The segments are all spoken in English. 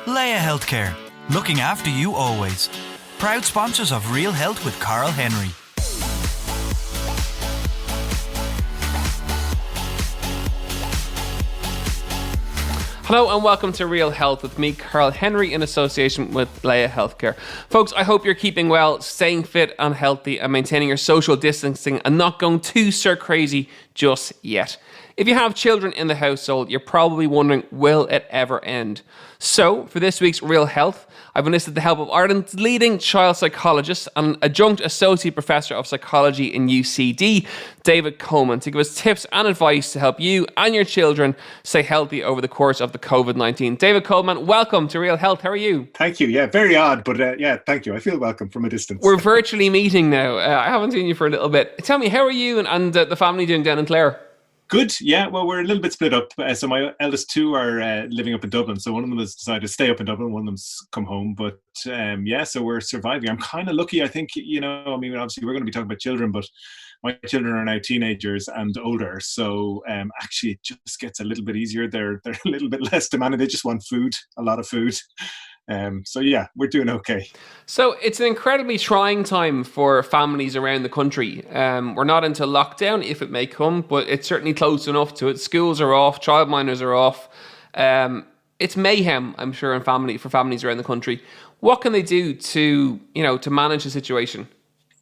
Leia Healthcare, looking after you always. Proud sponsors of Real Health with Carl Henry. Hello and welcome to Real Health with me, Carl Henry, in association with Leia Healthcare. Folks, I hope you're keeping well, staying fit and healthy, and maintaining your social distancing and not going too stir crazy just yet. If you have children in the household, you're probably wondering, will it ever end? So, for this week's Real Health, I've enlisted the help of Ireland's leading child psychologist and adjunct associate professor of psychology in UCD, David Coleman, to give us tips and advice to help you and your children stay healthy over the course of the Covid-19. David Coleman, welcome to Real Health. How are you? Thank you. Yeah, very odd, but thank you. I feel welcome from a distance. We're virtually meeting now. I haven't seen you for a little bit. Tell me, how are you and the family doing down in Clare? Good. Yeah, well, we're a little bit split up. So my eldest two are living up in Dublin. So one of them has decided to stay up in Dublin. One of them's come home. But so we're surviving. I'm kind of lucky. I think, obviously we're going to be talking about children, but my children are now teenagers and older. So actually it just gets a little bit easier. They're a little bit less demanding. They just want food, a lot of food. We're doing okay. So it's an incredibly trying time for families around the country. We're not into lockdown, if it may come, but it's certainly close enough to it. Schools are off, childminders are off. It's mayhem, I'm sure, for families around the country. What can they do to manage the situation?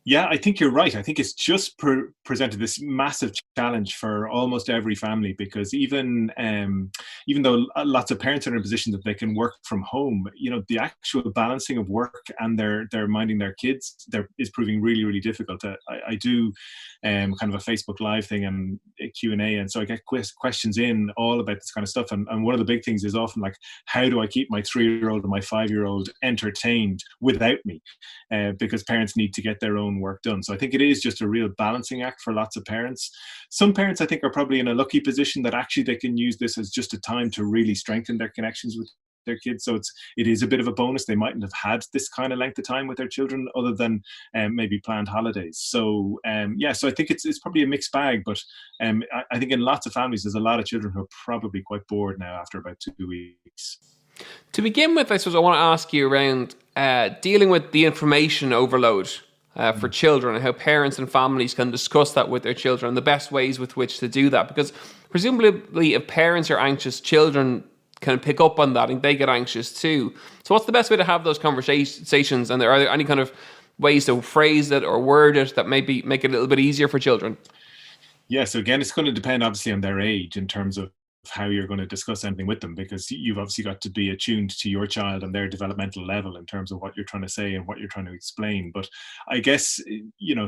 Yeah, I think you're right. I think it's just presented this massive challenge for almost every family, because even though lots of parents are in a position that they can work from home, the actual balancing of work and their minding their kids is proving really, really difficult. I do kind of a Facebook Live thing and a Q&A, and so I get questions in all about this kind of stuff. And one of the big things is often like, how do I keep my 3-year-old and my 5-year-old entertained without me? Because parents need to get their own work done. So I think it is just a real balancing act for lots of parents. Some parents, I think, are probably in a lucky position that actually they can use this as just a time to really strengthen their connections with their kids. So it is a bit of a bonus. They mightn't have had this kind of length of time with their children other than maybe planned holidays. So so I think it's probably a mixed bag, but I think in lots of families there's a lot of children who are probably quite bored now after about 2 weeks. To begin with, I suppose I want to ask you around dealing with the information overload for children, and how parents and families can discuss that with their children and the best ways with which to do that. Because presumably if parents are anxious, children can pick up on that and they get anxious too. So what's the best way to have those conversations, and are there any kind of ways to phrase it or word it that maybe make it a little bit easier for children? Yeah, so again, it's going to depend obviously on their age in terms of how you're going to discuss anything with them, because you've obviously got to be attuned to your child and their developmental level in terms of what you're trying to say and what you're trying to explain. But I guess,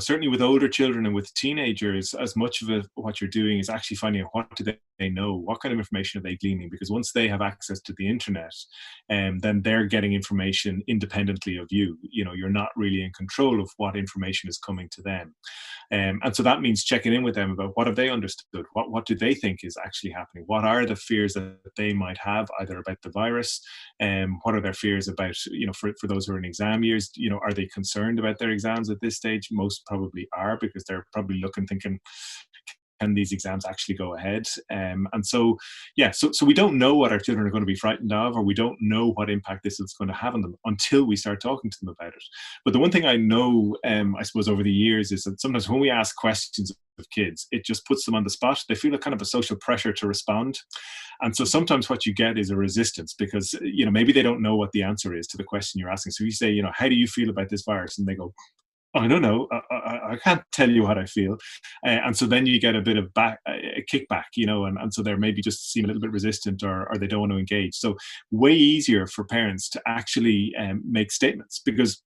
certainly with older children and with teenagers, as much of what you're doing is actually finding out what do they know, what kind of information are they gleaning, because once they have access to the internet, then they're getting information independently of you. You're not really in control of what information is coming to them. And so that means checking in with them about what have they understood, what do they think is actually happening, what are the fears that they might have either about the virus, what are their fears about, for those who are in exam years, are they concerned about their exams at this stage? Most probably are, because they're probably thinking, can these exams actually go ahead? So we don't know what our children are going to be frightened of, or we don't know what impact this is going to have on them until we start talking to them about it. But the one thing I know, I suppose, over the years is that sometimes when we ask questions of kids, it just puts them on the spot. They feel a kind of a social pressure to respond. And so sometimes what you get is a resistance, because, maybe they don't know what the answer is to the question you're asking. So you say, how do you feel about this virus? And they go, I don't know. I can't tell you what I feel. And so then you get a bit of a kickback, and so they're maybe just seem a little bit resistant, or they don't want to engage. So way easier for parents to actually make statements, because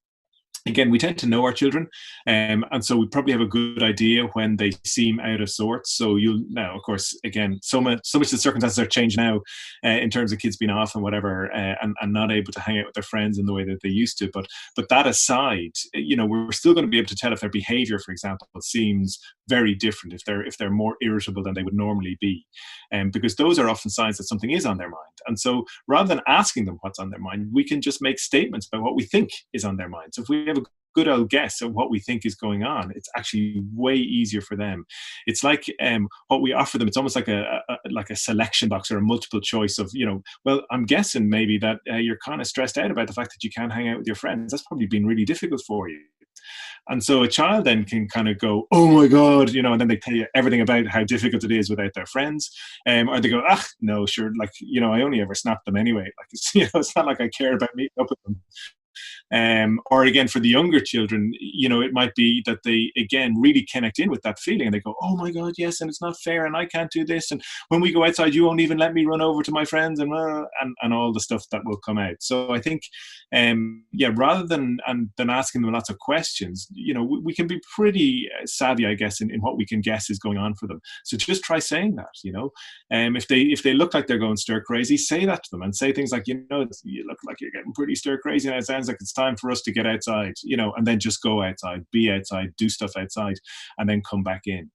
again, we tend to know our children, and so we probably have a good idea when they seem out of sorts. So now, of course, again, so much the circumstances are changed now in terms of kids being off and whatever, and not able to hang out with their friends in the way that they used to. But that aside, we're still going to be able to tell if their behaviour, for example, seems very different, if they're more irritable than they would normally be, because those are often signs that something is on their mind. And so rather than asking them what's on their mind, we can just make statements about what we think is on their mind. So if we have a good old guess at what we think is going on, it's actually way easier for them. It's like what we offer them. It's almost like a selection box or a multiple choice of, well, I'm guessing maybe that you're kind of stressed out about the fact that you can't hang out with your friends. That's probably been really difficult for you. And so a child then can kind of go, oh my God, and then they tell you everything about how difficult it is without their friends. Or they go, no, sure, like, I only ever snap them anyway. Like, it's not like I care about meeting up with them. Or again, for the younger children, it might be that they, again, really connect in with that feeling and they go, oh my God, yes, and it's not fair and I can't do this. And when we go outside, you won't even let me run over to my friends and all the stuff that will come out. So I think, rather than asking them lots of questions, we can be pretty savvy, I guess, in what we can guess is going on for them. So just try saying that, if they look like they're going stir crazy, say that to them and say things like, you look like you're getting pretty stir crazy and it sounds like it's time for us to get outside, and then just go outside, be outside, do stuff outside, and then come back in,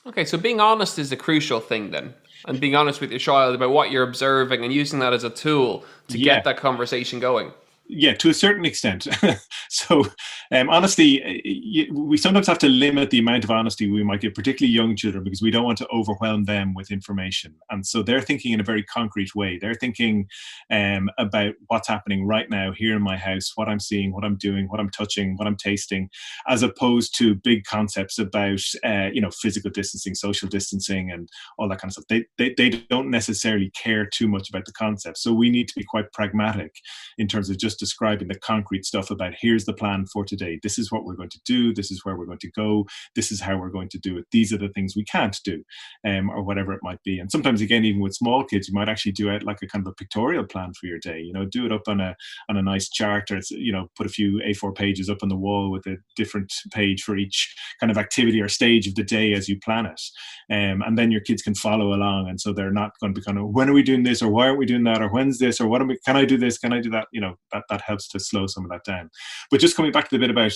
Okay, so being honest is a crucial thing then, and being honest with your child about what you're observing and using that as a tool to get that conversation going. Yeah, to a certain extent. So honesty, we sometimes have to limit the amount of honesty we might give, particularly young children, because we don't want to overwhelm them with information. And so they're thinking in a very concrete way. They're thinking about what's happening right now here in my house, what I'm seeing, what I'm doing, what I'm touching, what I'm tasting, as opposed to big concepts about, physical distancing, social distancing, and all that kind of stuff. They don't necessarily care too much about the concept. So we need to be quite pragmatic in terms of just describing the concrete stuff about, here's the plan for today. This is what we're going to do. This is where we're going to go. This is how we're going to do it. These are the things we can't do, or whatever it might be. And sometimes, again, even with small kids, you might actually do it like a kind of a pictorial plan for your day. Do it up on a nice chart, or put a few A4 pages up on the wall with a different page for each kind of activity or stage of the day as you plan it. And then your kids can follow along, and so they're not going to be kind of, when are we doing this, or why aren't we doing that, or when's this, or can I do this, can I do that? That helps to slow some of that down. But just coming back to the bit about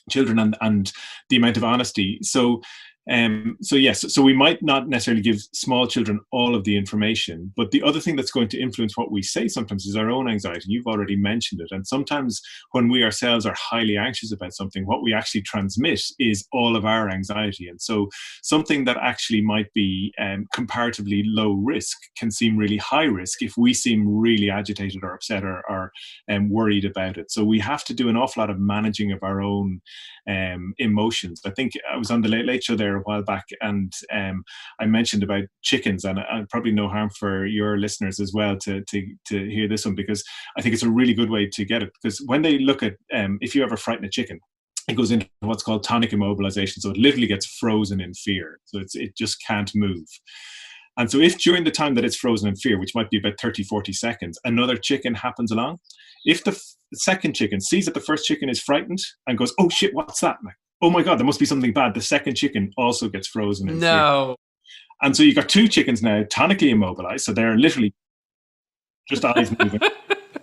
children and the amount of honesty. So we might not necessarily give small children all of the information, but the other thing that's going to influence what we say sometimes is our own anxiety. You've already mentioned it. And sometimes when we ourselves are highly anxious about something, what we actually transmit is all of our anxiety. And so something that actually might be comparatively low risk can seem really high risk if we seem really agitated or upset or worried about it. So we have to do an awful lot of managing of our own emotions. I think I was on the Late Late Show there a while back, and I mentioned about chickens, and probably no harm for your listeners as well to hear this one, because I think it's a really good way to get it. Because when they look at if you ever frighten a chicken, it goes into what's called tonic immobilization. So it literally gets frozen in fear. So it just can't move. And so if during the time that it's frozen in fear, which might be about 30, 40 seconds, another chicken happens along, if the second chicken sees that the first chicken is frightened and goes, oh shit, what's that? Like, oh my God, there must be something bad. The second chicken also gets frozen in fear. And so you've got two chickens now tonically immobilized. So they're literally just eyes moving.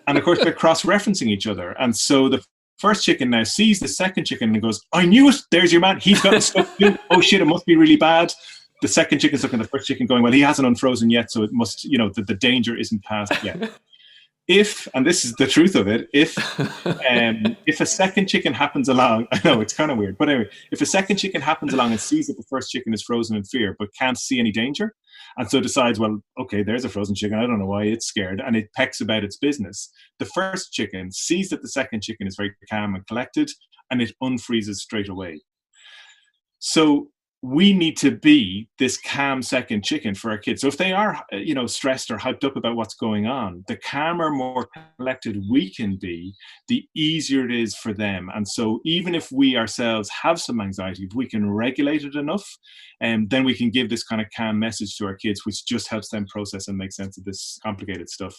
And of course, they're cross-referencing each other. And so the first chicken now sees the second chicken and goes, I knew it. There's your man. He's got the stuff too. Oh shit, it must be really bad. The second chicken's looking at the first chicken going, well, he hasn't unfrozen yet, so it must, the danger isn't past yet. If, and this is the truth of it, if a second chicken happens along, I know it's kind of weird, but anyway, if a second chicken happens along and sees that the first chicken is frozen in fear, but can't see any danger, and so decides, well, okay, there's a frozen chicken, I don't know why it's scared, and it pecks about its business, the first chicken sees that the second chicken is very calm and collected, and it unfreezes straight away. So we need to be this calm second chicken for our kids. So if they are, stressed or hyped up about what's going on, the calmer, more collected we can be, the easier it is for them. And so even if we ourselves have some anxiety, if we can regulate it enough, then we can give this kind of calm message to our kids, which just helps them process and make sense of this complicated stuff.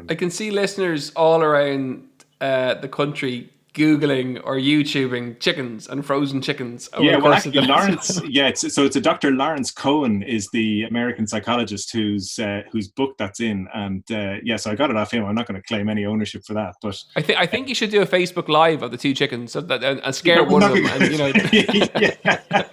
I can see listeners all around the country Googling or YouTubing chickens and frozen chickens. Yeah, well, actually, Lawrence. Yeah, it's a Dr. Lawrence Cohen is the American psychologist whose book that's in, and so I got it off him. I'm not going to claim any ownership for that, but I think you should do a Facebook Live of the two chickens and scare one of them, and yeah.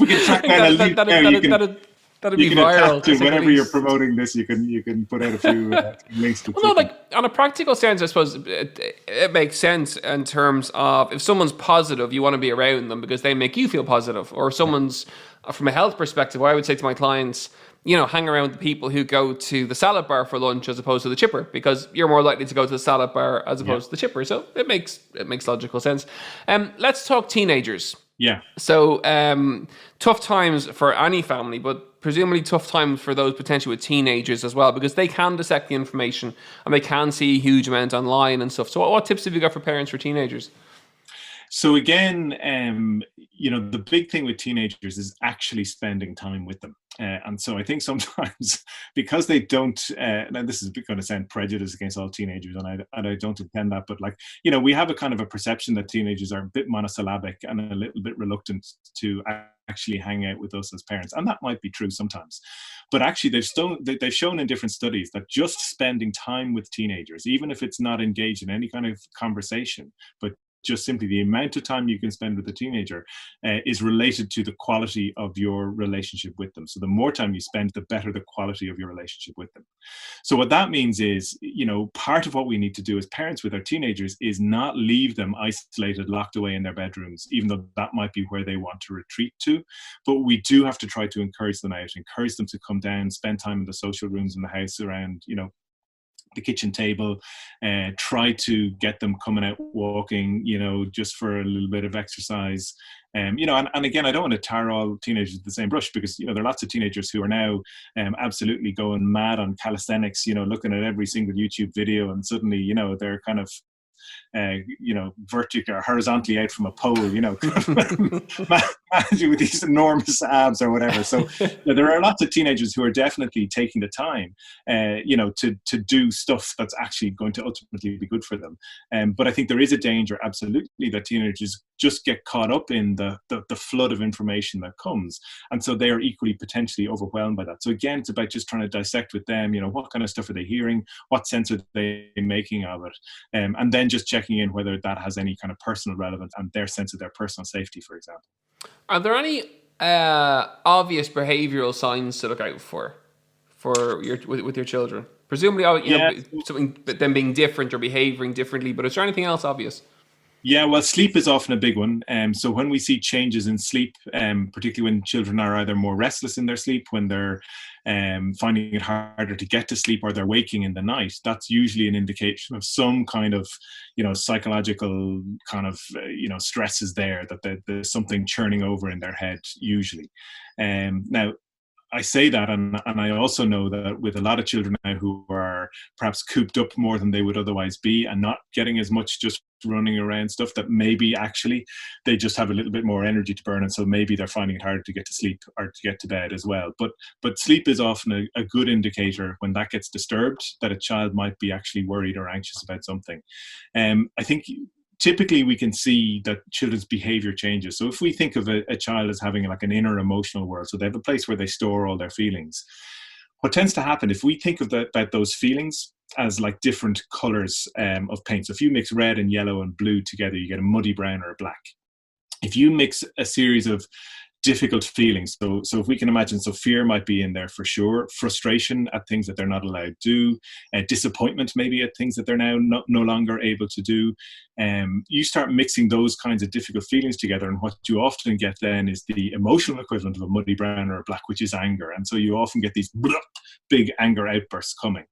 We can track down a lead. That'd You be can viral. attach it whenever you're promoting this. You can put out a few links to. Well, no, like on a practical sense, I suppose it makes sense in terms of if someone's positive, you want to be around them because they make you feel positive. Or someone's, from a health perspective, I would say to my clients, hang around the people who go to the salad bar for lunch as opposed to the chipper, because you're more likely to go to the salad bar as opposed to the chipper. So it makes logical sense. Let's talk teenagers. Yeah. So tough times for any family, but presumably tough times for those potentially with teenagers as well, because they can dissect the information and they can see a huge amount online and stuff. So what tips have you got for parents for teenagers? So again, the big thing with teenagers is actually spending time with them. And so I think sometimes because they don't, now this is going to sound prejudice against all teenagers, and I don't intend that, but we have a kind of a perception that teenagers are a bit monosyllabic and a little bit reluctant to actually hang out with us as parents. And that might be true sometimes. But actually they've shown in different studies that just spending time with teenagers, even if it's not engaged in any kind of conversation, but just simply the amount of time you can spend with a teenager is related to the quality of your relationship with them. So the more time you spend, the better the quality of your relationship with them. So what that means is, part of what we need to do as parents with our teenagers is not leave them isolated, locked away in their bedrooms, even though that might be where they want to retreat to. But we do have to try to encourage them out, encourage them to come down, spend time in the social rooms in the house around, the kitchen table, try to get them coming out walking, just for a little bit of exercise. And again, I don't want to tar all teenagers with the same brush, because, there are lots of teenagers who are now absolutely going mad on calisthenics, looking at every single YouTube video, and suddenly, they're kind of, vertically or horizontally out from a pole, managing with these enormous abs or whatever. So there are lots of teenagers who are definitely taking the time, to do stuff that's actually going to ultimately be good for them. But I think there is a danger, absolutely, that teenagers just get caught up in the flood of information that comes. And so they are equally potentially overwhelmed by that. So again, it's about just trying to dissect with them, what kind of stuff are they hearing? What sense are they making of it? And then just checking in whether that has any kind of personal relevance and their sense of their personal safety, for example. Are there any obvious behavioural signs to look out for with your children? Presumably, something them being different or behaving differently, but is there anything else obvious? Yeah, well, sleep is often a big one. So when we see changes in sleep, particularly when children are either more restless in their sleep, when they're finding it harder to get to sleep, or they're waking in the night, that's usually an indication of some kind of, psychological kind of, stresses there, that there's something churning over in their head usually. Now, I say that, and I also know that with a lot of children now who are perhaps cooped up more than they would otherwise be, and not getting as much just running around stuff, that maybe actually they just have a little bit more energy to burn, and so maybe they're finding it harder to get to sleep or to get to bed as well. But sleep is often a good indicator when that gets disturbed, that a child might be actually worried or anxious about something. I think typically we can see that children's behavior changes. So if we think of a child as having like an inner emotional world, so they have a place where they store all their feelings, what tends to happen if we think of about those feelings as like different colors of paint. So if you mix red and yellow and blue together, you get a muddy brown or a black. If you mix a series of difficult feelings, so if we can imagine, so fear might be in there for sure, frustration at things that they're not allowed to do, disappointment maybe at things that they're now no longer able to do. You start mixing those kinds of difficult feelings together, and what you often get then is the emotional equivalent of a muddy brown or a black, which is anger. And so you often get these big anger outbursts coming.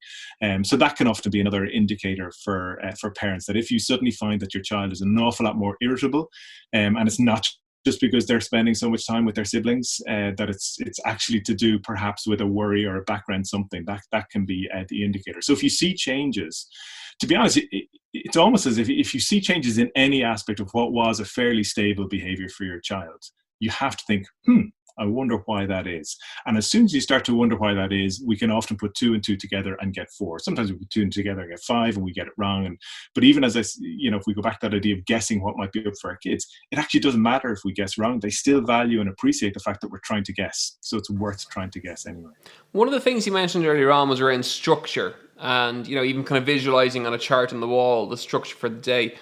So that can often be another indicator for parents, that if you suddenly find that your child is an awful lot more irritable, and it's not just because they're spending so much time with their siblings, that it's actually to do perhaps with a worry or a background something, that can be the indicator. So if you see changes, to be honest, it's almost as if you see changes in any aspect of what was a fairly stable behavior for your child, you have to think, I wonder why that is. And as soon as you start to wonder why that is, we can often put 2 and 2 together and get 4. Sometimes we put 2 and 2 together and get 5, and we get it wrong. But even as if we go back to that idea of guessing what might be up for our kids, it actually doesn't matter if we guess wrong. They still value and appreciate the fact that we're trying to guess. So it's worth trying to guess anyway. One of the things you mentioned earlier on was around structure, and even kind of visualizing on a chart on the wall the structure for the day.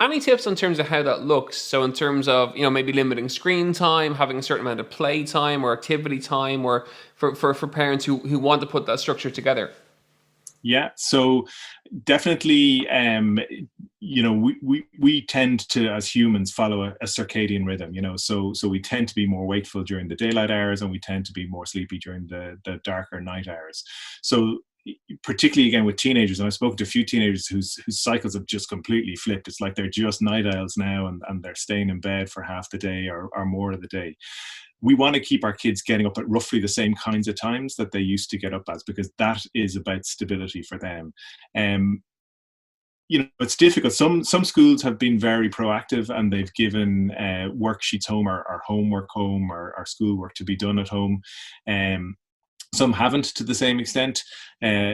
Any tips in terms of how that looks? So in terms of, maybe limiting screen time, having a certain amount of play time or activity time, or for parents who want to put that structure together? Yeah, so definitely, we tend to, as humans, follow a circadian rhythm. So we tend to be more wakeful during the daylight hours, and we tend to be more sleepy during the darker night hours. So particularly again with teenagers, and I've spoken to a few teenagers whose cycles have just completely flipped. It's like they're just night owls now, and they're staying in bed for half the day or more of the day. We want to keep our kids getting up at roughly the same kinds of times that they used to get up as, because that is about stability for them. It's difficult. Some schools have been very proactive, and they've given worksheets home, or homework home, or schoolwork to be done at home. Some haven't to the same extent.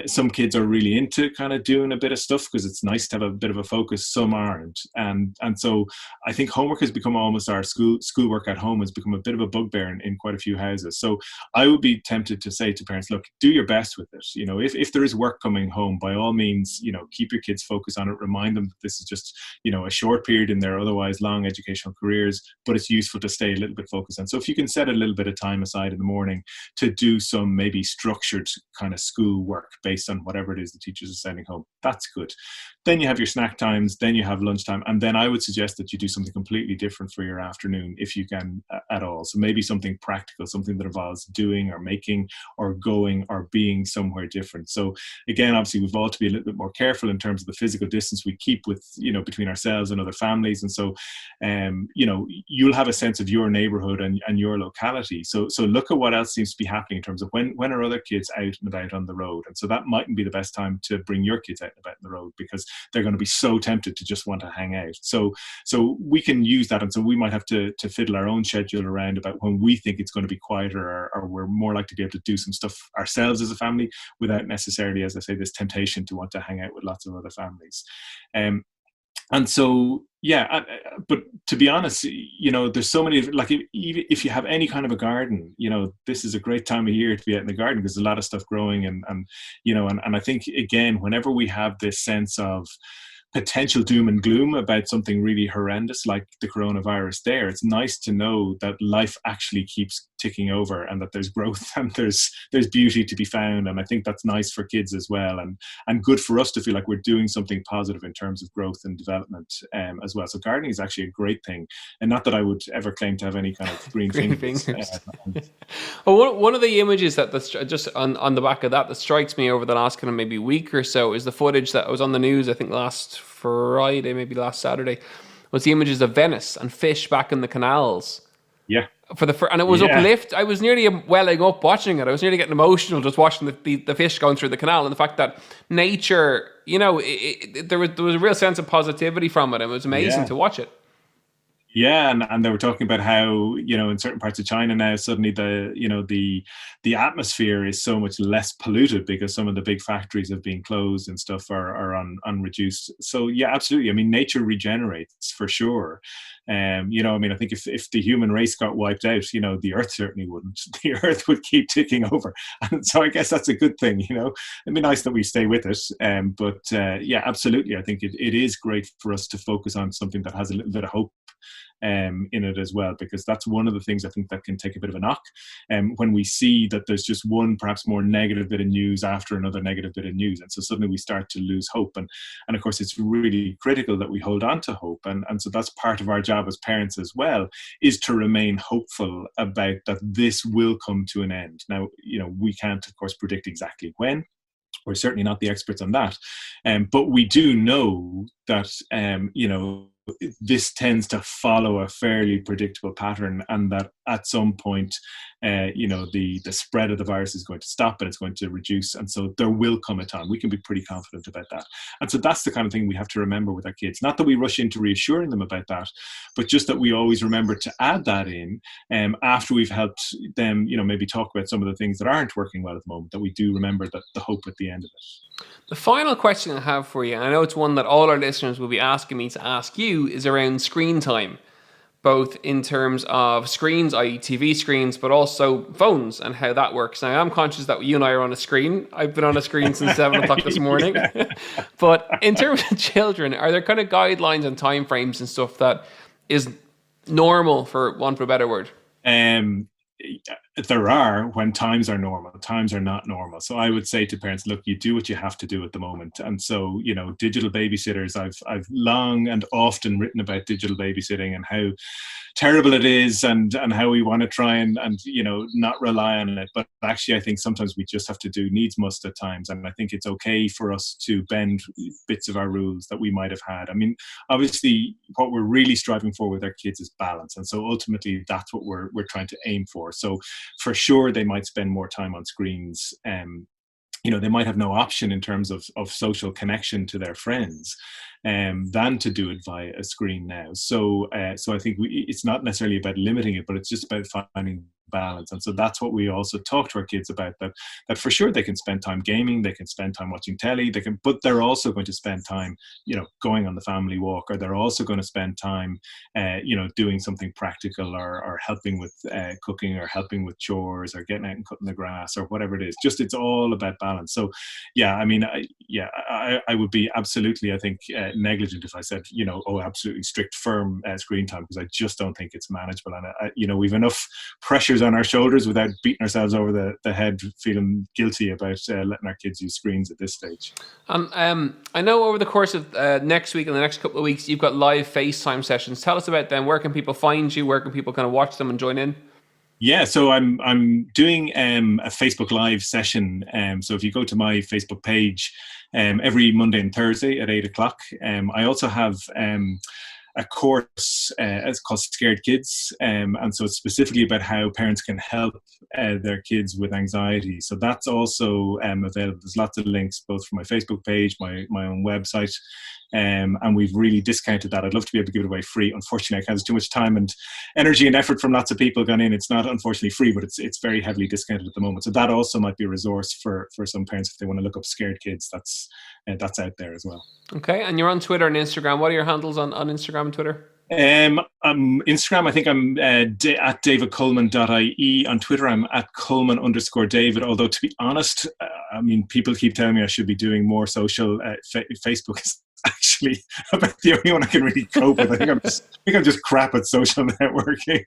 Some kids are really into kind of doing a bit of stuff because it's nice to have a bit of a focus. Some aren't, and so I think homework has become almost our schoolwork at home has become a bit of a bugbear in quite a few houses. So I would be tempted to say to parents, look, do your best with it. If there is work coming home, by all means, keep your kids focused on it. Remind them that this is just a short period in their otherwise long educational careers, but it's useful to stay a little bit focused. And so if you can set a little bit of time aside in the morning to do some maybe structured kind of school work based on whatever it is the teachers are sending home, that's good. Then you have your snack times, then you have lunchtime, and then I would suggest that you do something completely different for your afternoon if you can at all. So maybe something practical, something that involves doing or making or going or being somewhere different. So again, obviously we've all to be a little bit more careful in terms of the physical distance we keep with between ourselves and other families. And so you'll have a sense of your neighborhood and your locality. So look at what else seems to be happening in terms of when are other kids out and about on the road. And so that mightn't be the best time to bring your kids out and about on the road, because they're going to be so tempted to just want to hang out. So we can use that. And so we might have to fiddle our own schedule around about when we think it's going to be quieter, or we're more likely to be able to do some stuff ourselves as a family without necessarily, as I say, this temptation to want to hang out with lots of other families. And so, yeah, but to be honest, there's so many, like if you have any kind of a garden, this is a great time of year to be out in the garden because there's a lot of stuff growing. And I think, again, whenever we have this sense of potential doom and gloom about something really horrendous like the coronavirus there, it's nice to know that life actually keeps ticking over and that there's growth and there's beauty to be found. And I think that's nice for kids as well, and good for us to feel like we're doing something positive in terms of growth and development as well. So gardening is actually a great thing, and not that I would ever claim to have any kind of green fingers. Well, one of the images that's just on the back of that strikes me over the last kind of maybe week or so is the footage that was on the news, I think last Friday, maybe last Saturday, was the images of Venice and fish back in the canals. Yeah. And it was uplift. I was nearly welling up watching it. I was nearly getting emotional just watching the fish going through the canal, and the fact that nature, there was a real sense of positivity from it, and it was amazing to watch it. Yeah, and they were talking about how in certain parts of China now suddenly the atmosphere is so much less polluted because some of the big factories have been closed and stuff are on reduced. So yeah, absolutely. I mean, nature regenerates for sure. I think if the human race got wiped out, the Earth certainly wouldn't. The Earth would keep ticking over, and so I guess that's a good thing. It'd be nice that we stay with it. But yeah, absolutely. I think it is great for us to focus on something that has a little bit of hope in it as well, because that's one of the things I think that can take a bit of a knock when we see that there's just one perhaps more negative bit of news after another negative bit of news, and so suddenly we start to lose hope, and of course it's really critical that we hold on to hope, and so that's part of our job as parents as well, is to remain hopeful about that this will come to an end. Now we can't of course predict exactly when. We're certainly not the experts on that, but we do know that this tends to follow a fairly predictable pattern, and that at some point, the spread of the virus is going to stop and it's going to reduce. And so there will come a time. We can be pretty confident about that. And so that's the kind of thing we have to remember with our kids. Not that we rush into reassuring them about that, but just that we always remember to add that in after we've helped them, maybe talk about some of the things that aren't working well at the moment, that we do remember that the hope at the end of it. The final question I have for you, and I know it's one that all our listeners will be asking me to ask you, is around screen time. both in terms of screens, i.e. TV screens, but also phones and how that works. Now, I'm conscious that you and I are on a screen. I've been on a screen since 7 o'clock this morning. But in terms of children, are there kind of guidelines and timeframes and stuff that is normal, for want of a better word? There are, when times are normal, times are not normal. So I would say to parents, look, you do what you have to do at the moment. And so, digital babysitters, I've long and often written about digital babysitting and how terrible it is and how we want to try and not rely on it. But actually, I think sometimes we just have to do needs must at times. And I think it's okay for us to bend bits of our rules that we might have had. I mean, obviously, what we're really striving for with our kids is balance. And so ultimately, that's what we're trying to aim for. So for sure, they might spend more time on screens. They might have no option in terms of social connection to their friends than to do it via a screen now. So I think it's not necessarily about limiting it, but it's just about finding balance. And so that's what we also talk to our kids about, that for sure they can spend time gaming, they can spend time watching telly, but they're also going to spend time, going on the family walk, or they're also going to spend time, doing something practical or helping with cooking or helping with chores or getting out and cutting the grass or whatever it is. Just, it's all about balance. So yeah, I mean, I would be absolutely, I think, negligent if I said, absolutely strict, firm screen time, because I just don't think it's manageable. And, we've enough pressures on our shoulders without beating ourselves over the head, feeling guilty about letting our kids use screens at this stage. I know over the course of next week and the next couple of weeks, you've got live FaceTime sessions. Tell us about them. Where can people find you? Where can people kind of watch them and join in? Yeah, so I'm doing a Facebook Live session. So if you go to my Facebook page every Monday and Thursday at 8 o'clock, I also have a course it's called Scared Kids, and so it's specifically about how parents can help their kids with anxiety. So that's also available. There's lots of links both from my Facebook page, my own website, and we've really discounted that. I'd love to be able to give it away free. Unfortunately, there's too much time and energy and effort from lots of people gone in. It's not unfortunately free, but it's very heavily discounted at the moment. So that also might be a resource for some parents if they want to look up Scared Kids. That's out there as well. Okay, and you're on Twitter and Instagram. What are your handles on Instagram and Twitter? Instagram, I think I'm at davidcoleman.ie. On Twitter, I'm at Coleman_David. Although, to be honest, I mean, people keep telling me I should be doing more social. Facebook is actually about the only one I can really cope with. I think I'm just crap at social networking.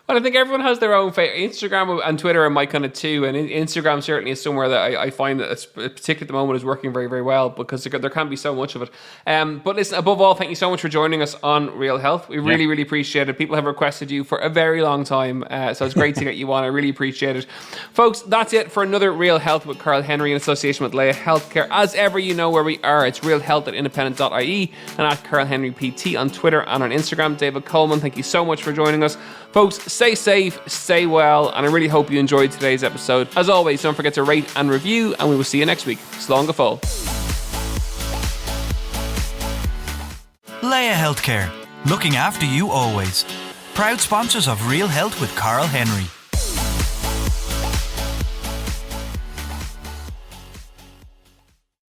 Well, I think everyone has their own Instagram and Twitter are my kind of two, and Instagram certainly is somewhere that I find that particularly at the moment is working very, very well, because there can be so much of it. But listen, above all, thank you so much for joining us on Real Health. We really, really appreciate it. People have requested you for a very long time, so it's great to get you on. I really appreciate it. Folks, that's it for another Real Health with Carl Henry in association with Leia Healthcare. As ever, you know where we are. It's realhealth@independent.ie and at Carl Henry PT on Twitter and on Instagram. David Coleman, thank you so much for joining us. Folks, stay safe, stay well, and I really hope you enjoyed today's episode. As always, don't forget to rate and review, and we will see you next week. Slán go fóill. Leia Healthcare, looking after you always. Proud sponsors of Real Health with Carl Henry.